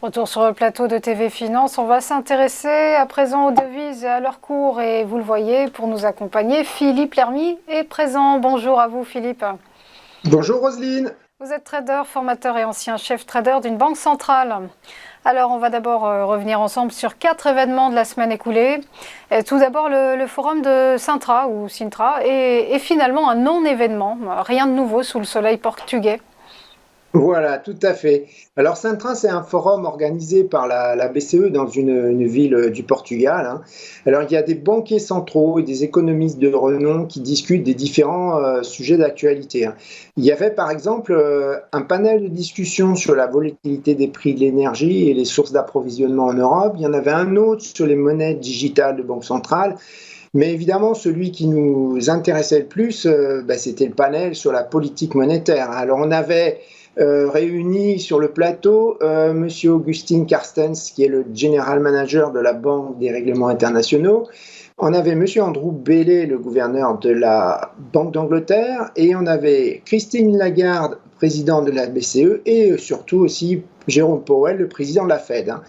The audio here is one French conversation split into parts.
Retour sur le plateau de TV Finance. On va s'intéresser à présent aux devises et à leur cours. Et vous le voyez, pour nous accompagner, Philippe Lermy est présent. Bonjour à vous, Philippe. Bonjour Roselyne. Vous êtes trader, formateur et ancien chef trader d'une banque centrale. Alors, on va d'abord revenir ensemble sur 4 événements de la semaine écoulée. Et tout d'abord, le forum de Sintra, ou Sintra, et finalement un non-événement. Rien de nouveau sous le soleil portugais. Voilà, tout à fait. Alors, Sintra, c'est un forum organisé par la BCE dans une ville du Portugal, hein. Alors, il y a des banquiers centraux et des économistes de renom qui discutent des différents sujets d'actualité, hein. Il y avait par exemple un panel de discussion sur la volatilité des prix de l'énergie et les sources d'approvisionnement en Europe. Il y en avait un autre sur les monnaies digitales de banque centrale. Mais évidemment, celui qui nous intéressait le plus, c'était le panel sur la politique monétaire. Alors, on avait réunis sur le plateau Monsieur Augustin Carstens, qui est le General Manager de la Banque des règlements internationaux. On avait Monsieur Andrew Bailey, le gouverneur de la Banque d'Angleterre, et on avait Christine Lagarde, président de la BCE, et surtout aussi Jérôme Powell, le président de la Fed, hein.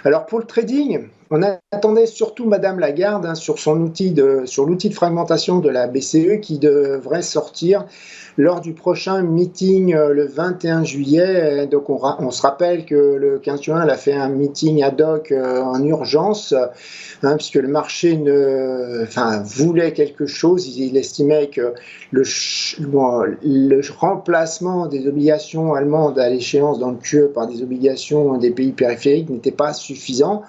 Alors pour le trading, on attendait surtout Madame Lagarde, hein, sur l'outil de fragmentation de la BCE qui devrait sortir lors du prochain meeting le 21 juillet. Donc on se rappelle que le 15 juin, elle a fait un meeting ad hoc en urgence, hein, puisque le marché voulait quelque chose. Il estimait que le remplacement des obligations allemandes à l'échéance dans le QE par des obligations des pays périphériques n'était pas suffisant,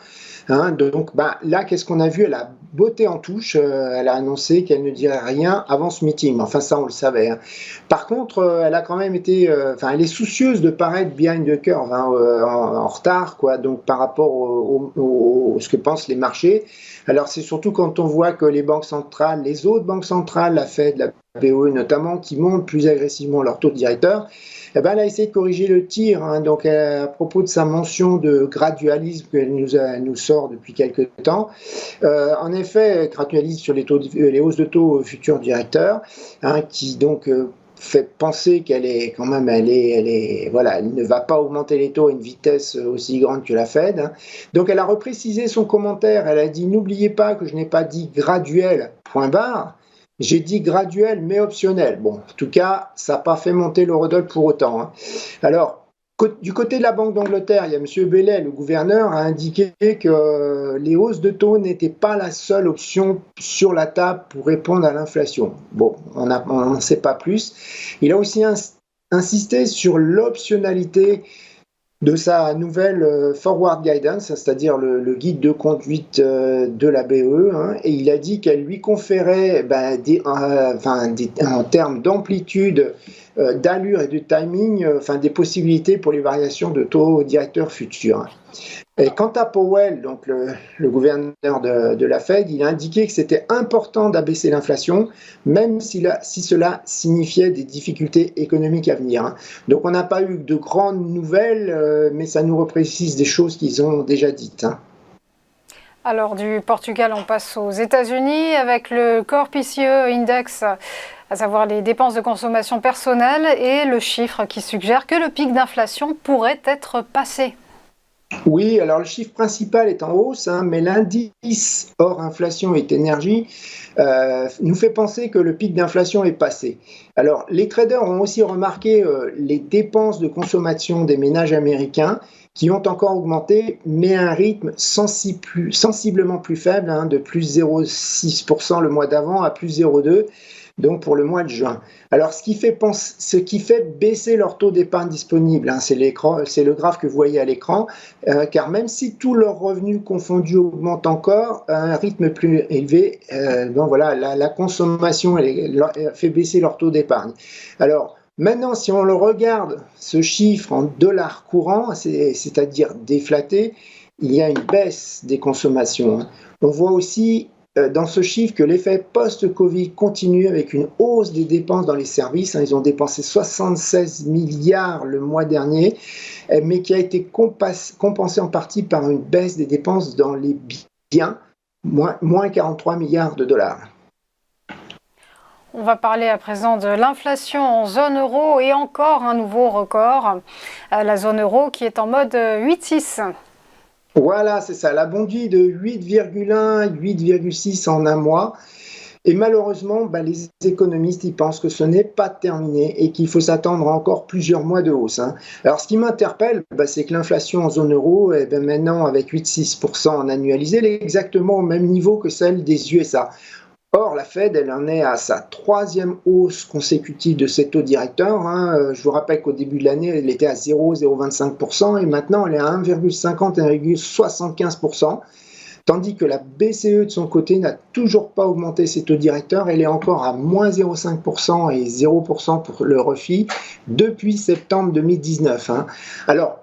hein. Donc là, qu'est-ce qu'on a vu? Elle a botté en touche, elle a annoncé qu'elle ne dirait rien avant ce meeting. Enfin, ça, on le savait, hein. Par contre, elle a quand même été, elle est soucieuse de paraître behind the curve, hein, en retard, quoi. Donc par rapport ce que pensent les marchés. Alors c'est surtout quand on voit que les banques centrales, les autres banques centrales, la Fed, la BOE notamment, qui montent plus agressivement leur taux de directeur, elle a essayé de corriger le tir, hein. Donc à propos de sa mention de gradualisme qu'elle nous sort depuis quelques temps, en effet, gradualisme sur les hausses de taux futurs directeurs, hein, qui donc fait penser qu'elle est quand même, elle ne va pas augmenter les taux à une vitesse aussi grande que la Fed, hein. Donc elle a reprécisé son commentaire, elle a dit: n'oubliez pas que je n'ai pas dit graduel, point barre. J'ai dit graduel mais optionnel. Bon, en tout cas, ça n'a pas fait monter l'eurodoll pour autant, hein. Alors, du côté de la Banque d'Angleterre, il y a M. Bailey, le gouverneur, a indiqué que les hausses de taux n'étaient pas la seule option sur la table pour répondre à l'inflation. Bon, on n'en sait pas plus. Il a aussi insisté sur l'optionnalité de sa nouvelle Forward Guidance, c'est-à-dire le guide de conduite de la BE, hein, et il a dit qu'elle lui conférait en termes d'amplitude, d'allure et de timing, des possibilités pour les variations de taux directeurs futurs, hein. Et quant à Powell, donc le gouverneur de la Fed, il a indiqué que c'était important d'abaisser l'inflation, même si cela signifiait des difficultés économiques à venir, hein. Donc on n'a pas eu de grandes nouvelles, mais ça nous reprécise des choses qu'ils ont déjà dites, hein. Alors du Portugal, on passe aux États-Unis avec le Core PCE Index, à savoir les dépenses de consommation personnelle, et le chiffre qui suggère que le pic d'inflation pourrait être passé. Oui, alors le chiffre principal est en hausse, hein, mais l'indice hors inflation et énergie nous fait penser que le pic d'inflation est passé. Alors les traders ont aussi remarqué les dépenses de consommation des ménages américains qui ont encore augmenté, mais à un rythme sensiblement plus faible, hein, de plus 0,6% le mois d'avant à plus 0,2%. Donc pour le mois de juin. Alors ce qui fait baisser leur taux d'épargne disponible, hein, c'est le graphe que vous voyez à l'écran, car même si tous leurs revenus confondus augmentent encore à un rythme plus élevé, donc voilà, la consommation fait baisser leur taux d'épargne. Alors maintenant, si on le regarde, ce chiffre en dollars courants, c'est-à-dire déflaté, il y a une baisse des consommations, hein. On voit aussi dans ce chiffre que l'effet post-Covid continue avec une hausse des dépenses dans les services, hein. Ils ont dépensé 76 milliards le mois dernier, mais qui a été compensé en partie par une baisse des dépenses dans les biens, moins 43 milliards de dollars. On va parler à présent de l'inflation en zone euro et encore un nouveau record. La zone euro qui est en mode 8,6. Voilà, c'est ça. Elle a bondi de 8,1, 8,6 en un mois. Et malheureusement, les économistes ils pensent que ce n'est pas terminé et qu'il faut s'attendre à encore plusieurs mois de hausse. Alors, ce qui m'interpelle, c'est que l'inflation en zone euro, maintenant, avec 8,6% en annualisé, elle est exactement au même niveau que celle des USA. Or, la Fed, elle en est à sa troisième hausse consécutive de ses taux directeurs. Je vous rappelle qu'au début de l'année, elle était à 0,025% et maintenant, elle est à 1,50, 1,75%. Tandis que la BCE, de son côté, n'a toujours pas augmenté ses taux directeurs. Elle est encore à moins 0,5% et 0% pour le refi depuis septembre 2019. Alors,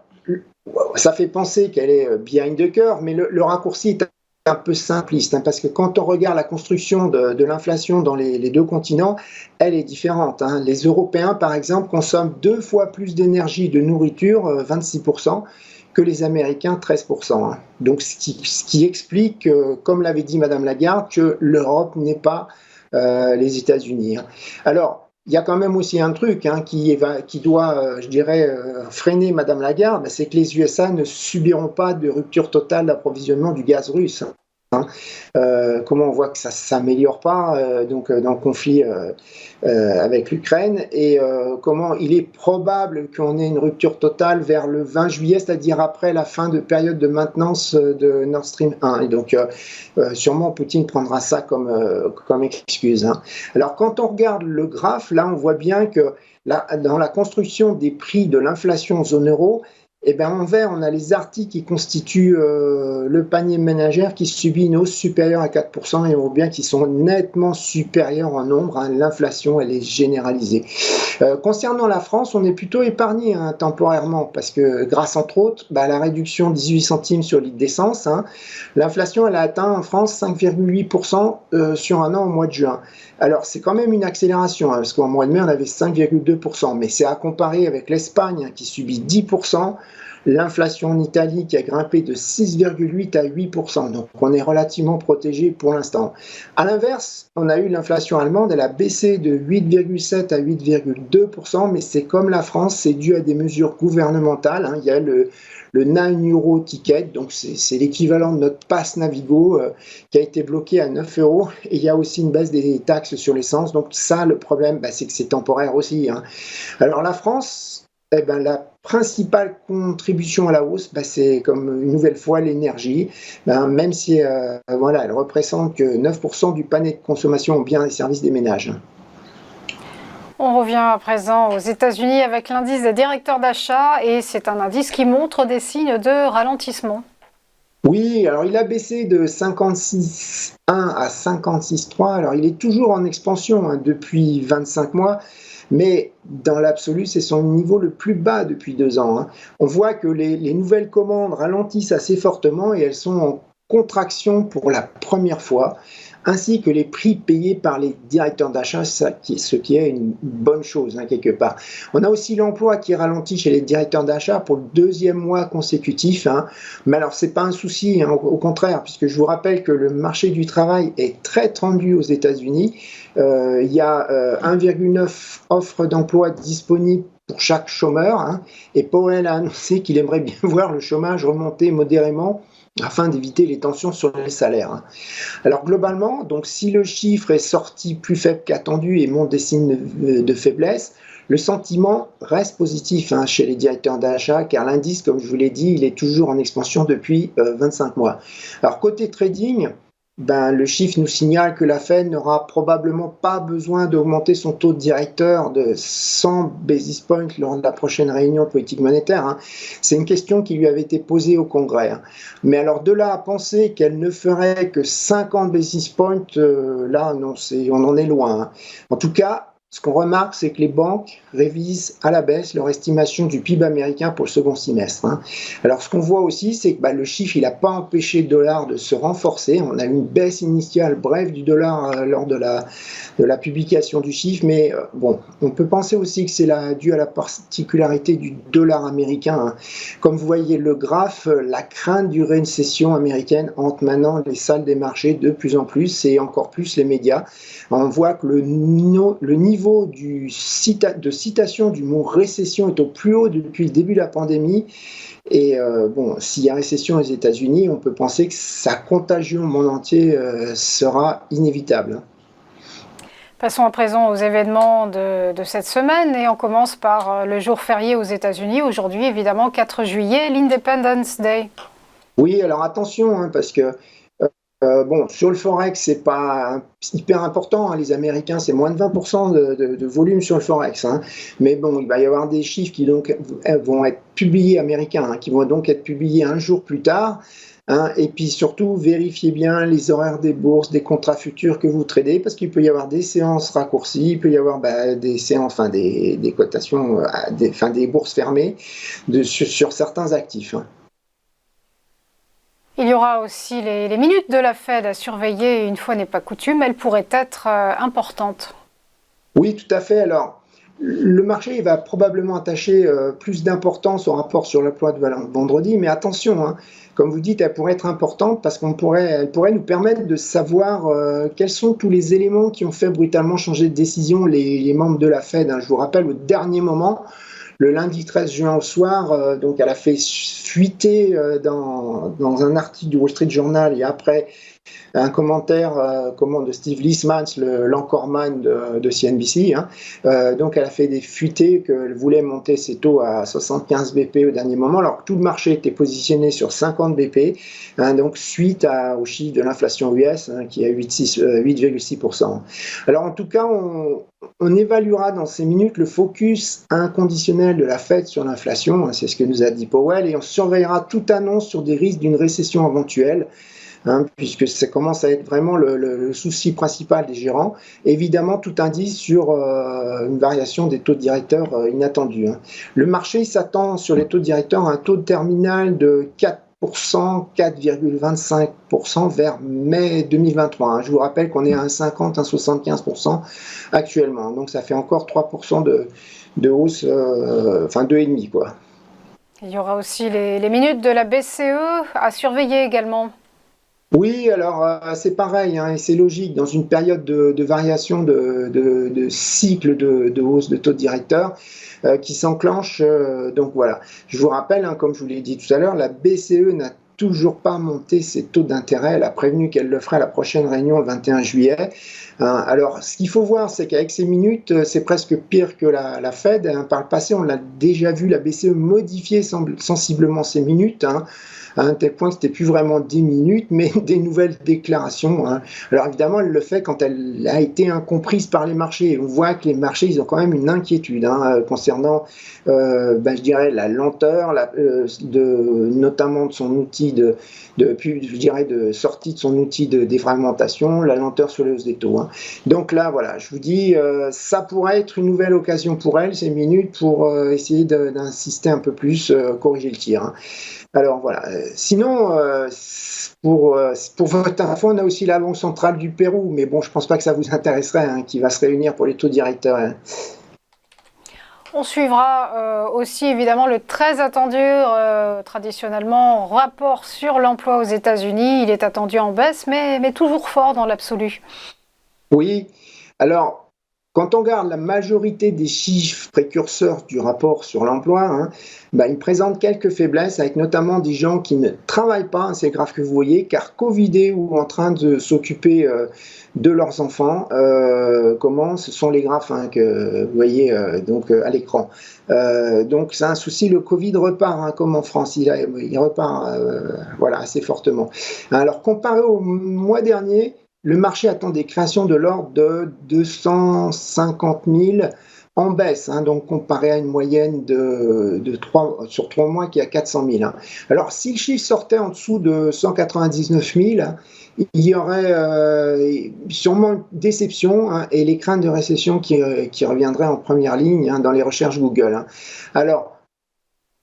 ça fait penser qu'elle est behind the curve, mais le raccourci est un peu simpliste, parce que quand on regarde la construction de l'inflation dans les deux continents, elle est différente. Les Européens, par exemple, consomment 2 fois plus d'énergie de nourriture, 26%, que les Américains, 13%. Donc, ce qui explique, comme l'avait dit Madame Lagarde, que l'Europe n'est pas les États-Unis. Alors, il y a quand même aussi un truc qui doit, freiner Madame Lagarde, c'est que les USA ne subiront pas de rupture totale d'approvisionnement du gaz russe. Comment on voit que ça ne s'améliore pas dans le conflit avec l'Ukraine et comment il est probable qu'on ait une rupture totale vers le 20 juillet, c'est-à-dire après la fin de période de maintenance de Nord Stream 1. Et donc sûrement Poutine prendra ça comme excuse. Alors quand on regarde le graphe, là on voit bien que dans la construction des prix de l'inflation en zone euro, en vert, on a les articles qui constituent le panier ménagère qui subit une hausse supérieure à 4% et on voit bien qu'ils sont nettement supérieurs en nombre. L'inflation, elle est généralisée. Concernant la France, on est plutôt épargné temporairement parce que grâce entre autres à la réduction de 18 centimes sur le litre d'essence, l'inflation, elle a atteint en France 5,8% sur un an au mois de juin. Alors, c'est quand même une accélération, parce qu'en mois de mai, on avait 5,2%, mais c'est à comparer avec l'Espagne qui subit 10%, l'inflation en Italie qui a grimpé de 6,8 à 8%, donc on est relativement protégé pour l'instant. À l'inverse, on a eu l'inflation allemande, elle a baissé de 8,7 à 8,2%, mais c'est comme la France, c'est dû à des mesures gouvernementales. Il y a le 9 euro ticket, donc c'est l'équivalent de notre pass Navigo qui a été bloqué à 9 euros. Et il y a aussi une baisse des taxes sur l'essence. Donc ça, le problème, c'est que c'est temporaire aussi. Alors la France, la principale contribution à la hausse, c'est comme une nouvelle fois l'énergie. Même si elle représente que 9% du panier de consommation aux biens et services des ménages. On revient à présent aux États-Unis avec l'indice des directeurs d'achat et c'est un indice qui montre des signes de ralentissement. Oui, alors il a baissé de 56,1 à 56,3. Alors il est toujours en expansion depuis 25 mois, mais dans l'absolu, c'est son niveau le plus bas depuis 2 ans. On voit que les nouvelles commandes ralentissent assez fortement et elles sont en contraction pour la première fois, ainsi que les prix payés par les directeurs d'achat, ce qui est une bonne chose quelque part. On a aussi l'emploi qui ralentit chez les directeurs d'achat pour le 2e mois consécutif, mais alors c'est pas un souci, au contraire, puisque je vous rappelle que le marché du travail est très tendu aux États-Unis. Il y a 1,9 offres d'emploi disponibles pour chaque chômeur, et Powell a annoncé qu'il aimerait bien voir le chômage remonter modérément afin d'éviter les tensions sur les salaires. Alors globalement, donc si le chiffre est sorti plus faible qu'attendu et montre des signes de faiblesse, le sentiment reste positif chez les directeurs d'achat, car l'indice, comme je vous l'ai dit, il est toujours en expansion depuis 25 mois. Alors côté trading, le chiffre nous signale que la Fed n'aura probablement pas besoin d'augmenter son taux de directeur de 100 basis points lors de la prochaine réunion de politique monétaire. C'est une question qui lui avait été posée au Congrès. Mais alors de là à penser qu'elle ne ferait que 50 basis points, là non, on en est loin. En tout cas, ce qu'on remarque, c'est que les banques révisent à la baisse leur estimation du PIB américain pour le second semestre. Alors, ce qu'on voit aussi, c'est que le chiffre, il n'a pas empêché le dollar de se renforcer. On a eu une baisse initiale brève du dollar lors de la publication du chiffre, mais bon, on peut penser aussi que c'est dû à la particularité du dollar américain. Comme vous voyez le graphe, la crainte d'une récession américaine hante maintenant les salles des marchés de plus en plus et encore plus les médias. On voit que le niveau de citation du mot récession est au plus haut depuis le début de la pandémie. Et bon, s'il y a récession aux États-Unis, on peut penser que sa contagion au monde entier sera inévitable. Passons à présent aux événements de cette semaine et on commence par le jour férié aux États-Unis. Aujourd'hui, évidemment, 4 juillet, l'Independence Day. Oui, alors attention, parce que bon, sur le Forex, c'est pas hyper important. Les Américains, c'est moins de 20% de volume sur le Forex. Mais bon, il va y avoir des chiffres qui donc vont être publiés américains, qui vont donc être publiés un jour plus tard. Et puis surtout, vérifiez bien les horaires des bourses, des contrats futurs que vous tradez, parce qu'il peut y avoir des séances raccourcies, il peut y avoir des séances, des cotations, des bourses fermées sur certains actifs. Il y aura aussi les minutes de la Fed à surveiller, une fois n'est pas coutume, elles pourraient être importantes. Oui, tout à fait. Alors, le marché va probablement attacher plus d'importance au rapport sur l'emploi de vendredi, mais attention, comme vous dites, elle pourrait être importante parce elle pourrait nous permettre de savoir quels sont tous les éléments qui ont fait brutalement changer de décision les membres de la Fed. Je vous rappelle, au dernier moment, le lundi 13 juin au soir, donc elle a fait fuiter dans un article du Wall Street Journal et après un commentaire de Steve Liesmans, l'anchorman de CNBC. Donc elle a fait des fuités qu'elle voulait monter ses taux à 75 BP au dernier moment, alors que tout le marché était positionné sur 50 BP, donc suite au chiffre de l'inflation US qui est à 8,6%. Alors en tout cas, on évaluera dans ces minutes le focus inconditionnel de la Fed sur l'inflation, c'est ce que nous a dit Powell, et on surveillera toute annonce sur des risques d'une récession éventuelle. Puisque ça commence à être vraiment le souci principal des gérants. Évidemment, tout indice sur une variation des taux directeurs inattendus. Le marché s'attend sur les taux directeurs à un taux de terminal de 4%, 4,25% vers mai 2023. Je vous rappelle qu'on est à 1,50, 1,75% actuellement. Donc ça fait encore 3% de hausse, 2,5 quoi. Il y aura aussi les minutes de la BCE à surveiller également. Oui, alors c'est pareil, et c'est logique, dans une période de variation de cycle de hausse de taux directeur qui s'enclenche. Donc voilà, je vous rappelle, comme je vous l'ai dit tout à l'heure, la BCE n'a toujours pas monté ses taux d'intérêt. Elle a prévenu qu'elle le ferait à la prochaine réunion le 21 juillet. Alors, ce qu'il faut voir, c'est qu'avec ces minutes, c'est presque pire que la Fed. Par le passé, on l'a déjà vu, la BCE modifier sensiblement ses minutes. À un tel point que ce n'était plus vraiment 10 minutes, mais des nouvelles déclarations. Alors évidemment, elle le fait quand elle a été incomprise par les marchés. On voit que les marchés, ils ont quand même une inquiétude concernant, je dirais, la lenteur, notamment de son outil de sortie de son outil de défragmentation, la lenteur sur les hausses des taux. Donc là, voilà, je vous dis, ça pourrait être une nouvelle occasion pour elle, ces minutes, pour essayer d'insister un peu plus, corriger le tir. Alors voilà. Sinon, pour votre info, on a aussi la Banque centrale du Pérou, mais bon, je ne pense pas que ça vous intéresserait, qui va se réunir pour les taux directeurs. On suivra aussi évidemment le très attendu, traditionnellement, rapport sur l'emploi aux États-Unis. Il est attendu en baisse, mais toujours fort dans l'absolu. Oui, alors quand on regarde la majorité des chiffres précurseurs du rapport sur l'emploi, ils présentent quelques faiblesses, avec notamment des gens qui ne travaillent pas, c'est grave que vous voyez, car covidés ou en train de s'occuper de leurs enfants. Ce sont les graphes que vous voyez donc à l'écran. Donc c'est un souci, le Covid repart, comme en France, il repart assez fortement. Alors comparé au mois dernier, le marché attend des créations de l'ordre de 250 000 en baisse, hein, donc comparé à une moyenne sur 3 mois qui est à 400 000. Hein. Alors, si le chiffre sortait en dessous de 199 000, il y aurait sûrement une déception, hein, et les craintes de récession qui reviendraient en première ligne, hein, dans les recherches Google. Hein. Alors,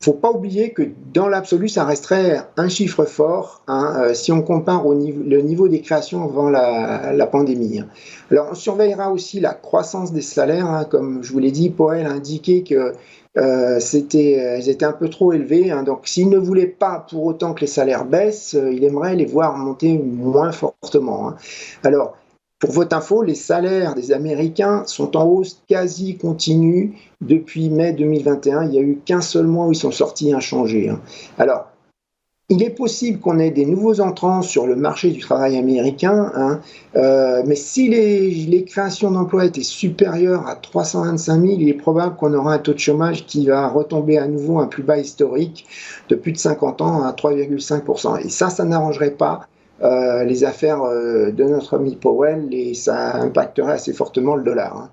faut pas oublier que dans l'absolu, ça resterait un chiffre fort, hein, si on compare le niveau des créations avant la pandémie. Hein. Alors, on surveillera aussi la croissance des salaires. Hein, comme je vous l'ai dit, Powell a indiqué que ils étaient un peu trop élevés. Hein, donc, s'il ne voulait pas pour autant que les salaires baissent, il aimerait les voir monter moins fortement. Hein. Alors, pour votre info, les salaires des Américains sont en hausse quasi continue depuis mai 2021. Il n'y a eu qu'un seul mois où ils sont sortis inchangés. Hein. Alors, il est possible qu'on ait des nouveaux entrants sur le marché du travail américain, hein, mais si les créations d'emplois étaient supérieures à 325 000, il est probable qu'on aura un taux de chômage qui va retomber à nouveau à un plus bas historique de plus de 50 ans à 3,5%. Et ça n'arrangerait pas les affaires de notre ami Powell, et ça impacterait assez fortement le dollar. Hein.